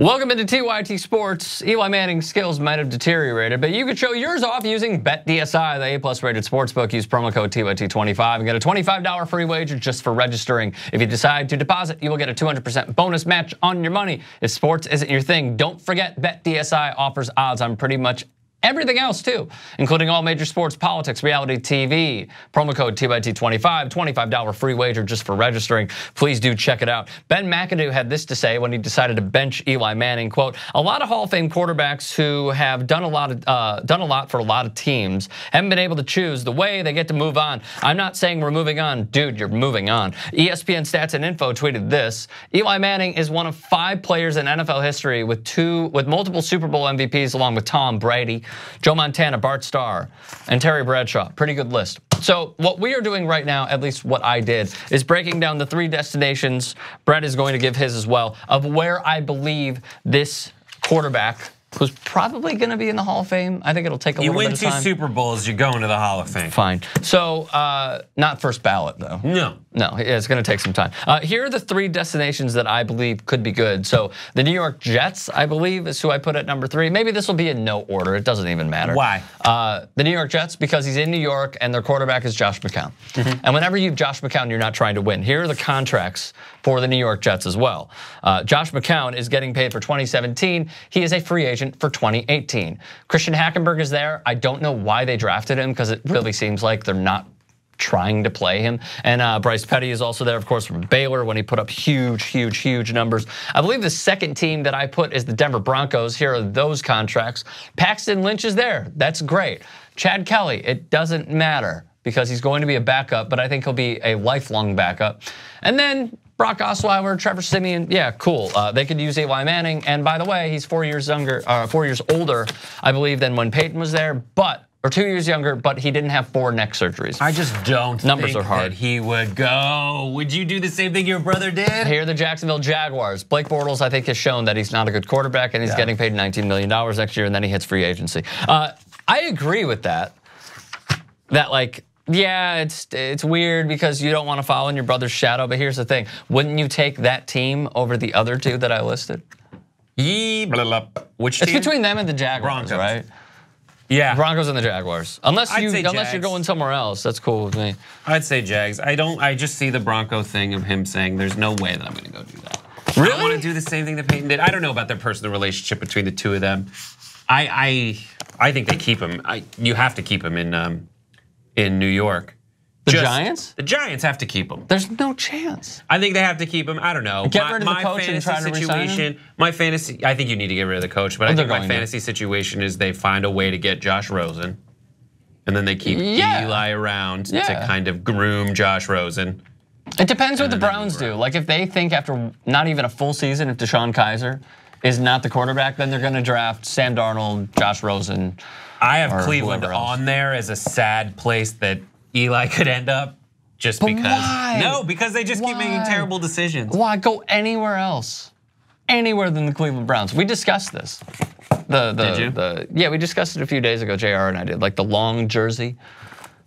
Welcome into TYT Sports. Eli Manning's skills might have deteriorated, but you could show yours off using BetDSI, the A+ rated sportsbook. Use promo code TYT25 and get a $25 free wager just for registering. If you decide to deposit, you will get a 200% bonus match on your money. If sports isn't your thing, don't forget BetDSI offers odds on pretty much everything else too, including all major sports, politics, reality TV. Promo code TYT25, $25 free wager just for registering. Please do check it out. Ben McAdoo had this to say when he decided to bench Eli Manning. Quote, "A lot of Hall of Fame quarterbacks who have done a lot for a lot of teams haven't been able to choose the way they get to move on. I'm not saying we're moving on. Dude, you're moving on." ESPN Stats and Info tweeted this: Eli Manning is one of 5 players in NFL history with multiple Super Bowl MVPs, along with Tom Brady, Joe Montana, Bart Starr, and Terry Bradshaw. Pretty good list. So what we are doing right now, at least what I did, is breaking down the 3 destinations. Brett is going to give his as well, of where I believe this quarterback, who's probably going to be in the Hall of Fame. I think it'll take a little bit of time. You win 2 Super Bowls, you're going to the Hall of Fame. Fine. So not first ballot though. No, it's going to take some time. Here are the 3 destinations that I believe could be good. So the New York Jets, I believe, is who I put at number 3. Maybe this will be in no order. It doesn't even matter. Why? The New York Jets, because he's in New York and their quarterback is Josh McCown. And whenever you have Josh McCown, you're not trying to win. Here are the contracts for the New York Jets as well. Josh McCown is getting paid for 2017. He is a free agent for 2018. Christian Hackenberg is there. I don't know why they drafted him, because it really seems like they're not trying to play him. And Bryce Petty is also there, of course, from Baylor, when he put up huge numbers. I believe the second team that I put is the Denver Broncos. Here are those contracts. Paxton Lynch is there. That's great. Chad Kelly, it doesn't matter, because he's going to be a backup, but I think he'll be a lifelong backup. And then Brock Osweiler, Trevor Siemian, yeah, cool. They could use Eli Manning. And by the way, he's 4 years older, I believe, than when Peyton was there, or 2 years younger, but he didn't have 4 neck surgeries. I just don't Numbers think are hard. that he would go. Would you do the same thing your brother did? Here are the Jacksonville Jaguars. Blake Bortles, I think, has shown that he's not a good quarterback, and he's getting paid $19 million next year, and then he hits free agency. I agree with that. Yeah, it's weird because you don't want to follow in your brother's shadow, but here's the thing. Wouldn't you take that team over the other 2 that I listed? Which team? It's between them and the Jaguars, Broncos. right? Yeah. Broncos and the Jaguars. Unless you're going somewhere else, that's cool with me. I'd say Jags. I just see the Bronco thing of him saying there's no way that I'm going to go do that. Really? I want to do the same thing that Peyton did. I don't know about their personal relationship between the 2 of them. I think they keep him. You have to keep him in New York. The Giants? The Giants have to keep him. There's no chance. I think they have to keep him. I don't know. Get rid of the coach and try to resign him? My fantasy, I think you need to get rid of the coach, but I think my fantasy situation is they find a way to get Josh Rosen, and then they keep Eli around to kind of groom Josh Rosen. It depends what the Browns do. Like, if they think after not even a full season, if Deshaun Kaiser is not the quarterback, then they're going to draft Sam Darnold, Josh Rosen. I have Cleveland on there as a sad place that Eli could end up, just because. Why? No, because they just keep making terrible decisions. Why go anywhere else? Anywhere than the Cleveland Browns. We discussed this. Did you? Yeah, we discussed it a few days ago, JR and I did. Like the long jersey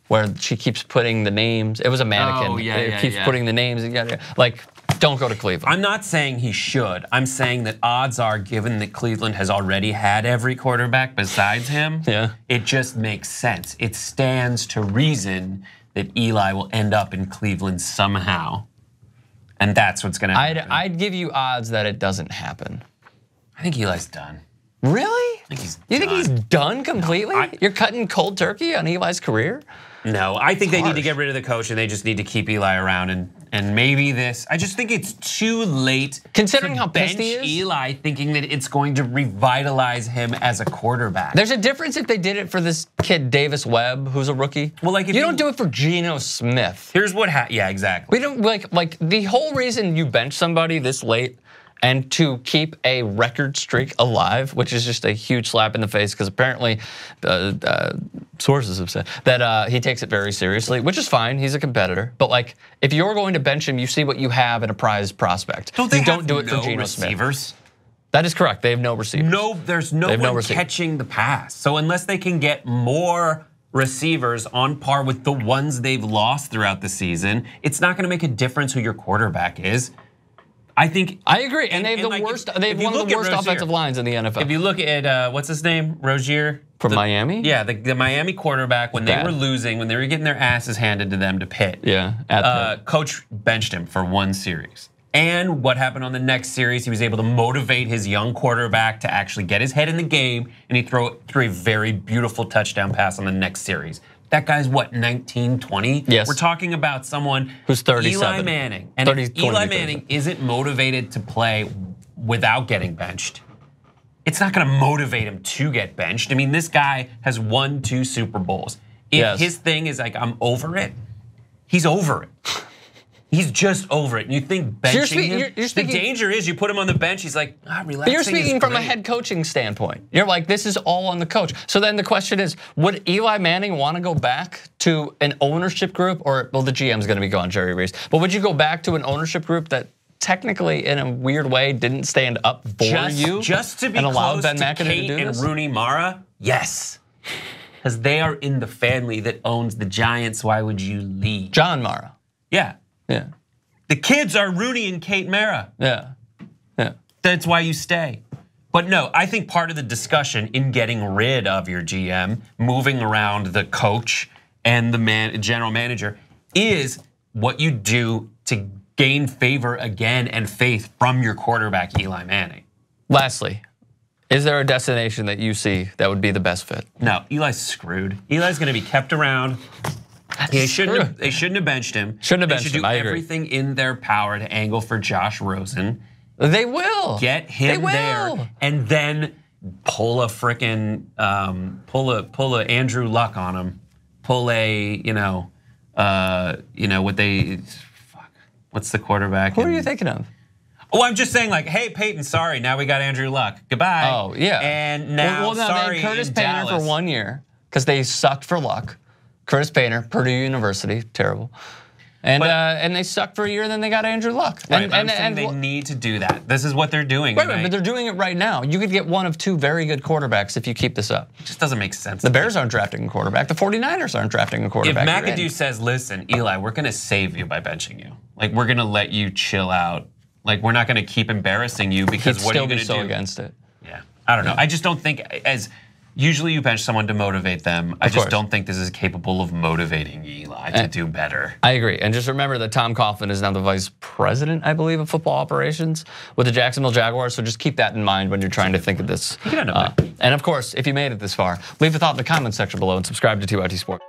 where she keeps putting the names. It was a mannequin. Oh, yeah, it keeps putting the names. Like, don't go to Cleveland. I'm not saying he should. I'm saying that odds are, given that Cleveland has already had every quarterback besides him, it just makes sense. It stands to reason that Eli will end up in Cleveland somehow. And that's what's going to happen. I'd give you odds that it doesn't happen. I think Eli's done. Really? I think he's You think he's done completely? No, You're cutting cold turkey on Eli's career? No, I think they need to get rid of the coach and they just need to keep Eli around and maybe this. I just think it's too late. Considering to how pissed bench he is? Eli, thinking that it's going to revitalize him as a quarterback. There's a difference if they did it for this kid Davis Webb, who's a rookie. Well, like if you don't do it for Geno Smith. Here's what yeah, exactly. We don't like the whole reason you bench somebody this late and to keep a record streak alive, which is just a huge slap in the face, because apparently sources have said that he takes it very seriously, which is fine. He's a competitor. But like, if you're going to bench him, you see what you have in a prize prospect. Don't they don't do it for Geno receivers? Smith. That is correct. They have no receivers. No, there's no one catching the pass. So unless they can get more receivers on par with the ones they've lost throughout the season, it's not going to make a difference who your quarterback is. I agree, and they have the worst. They have one of the worst offensive lines in the NFL. If you look at what's his name, Rozier from Miami. Yeah, the Miami quarterback when they were losing, when they were getting their asses handed to them to Pitt. Yeah, at Pitt. Coach benched him for one series. And what happened on the next series? He was able to motivate his young quarterback to actually get his head in the game, and he threw a very beautiful touchdown pass on the next series. That guy's what, 19, 20? Yes. We're talking about someone who's 37. Eli Manning. And if Eli Manning isn't motivated to play without getting benched, it's not going to motivate him to get benched. I mean, this guy has won 2 Super Bowls. If his thing is like, I'm over it, he's over it. He's just over it. And you think benching him? The danger is you put him on the bench, he's like, relaxing. But you're speaking from a head coaching standpoint. You're like, this is all on the coach. So then the question is, would Eli Manning want to go back to an ownership group, or, well, the GM's going to be gone, Jerry Reese, but would you go back to an ownership group that technically, in a weird way, didn't stand up for you just to be and allowed close Ben to McAdoo Kate to do and this? Rooney Mara? Yes. Because they are in the family that owns the Giants. Why would you leave? John Mara. Yeah. Yeah. The kids are Rooney and Kate Mara. Yeah. Yeah. That's why you stay. But no, I think part of the discussion in getting rid of your GM, moving around the coach and the general manager, is what you do to gain favor again and faith from your quarterback, Eli Manning. Lastly, is there a destination that you see that would be the best fit? No, Eli's screwed. Eli's going to be kept around. They shouldn't have benched him. Shouldn't have benched him. They should do everything in their power to angle for Josh Rosen. They will. Get him there, and then pull a frickin' pull a Andrew Luck on him. Pull a what's the quarterback? Who are you thinking of? Oh, I'm just saying, like, hey, Peyton, sorry, now we got Andrew Luck. Goodbye. Oh, yeah. And now, sorry, they had Curtis in Painter Dallas. for 1 year because they sucked for Luck. Curtis Painter, Purdue University, terrible. And they sucked for a year, and then they got Andrew Luck. Right, I'm saying they need to do that. This is what they're doing. Right, but they're doing it right now. You could get one of 2 very good quarterbacks if you keep this up. It just doesn't make sense. The Bears aren't drafting a quarterback. The 49ers aren't drafting a quarterback. If McAdoo says, listen, Eli, we're going to save you by benching you. Like, we're going to let you chill out. Like, we're not going to keep embarrassing you because what are you going to do? He'd still be so against it. Yeah, I don't know. I just don't think, as usually you bench someone to motivate them. I just don't think this is capable of motivating Eli to do better. I agree. And just remember that Tom Coughlin is now the vice president, I believe, of football operations with the Jacksonville Jaguars. So just keep that in mind when you're trying to think of this. And of course, if you made it this far, leave a thought in the comments section below and subscribe to TYT Sports.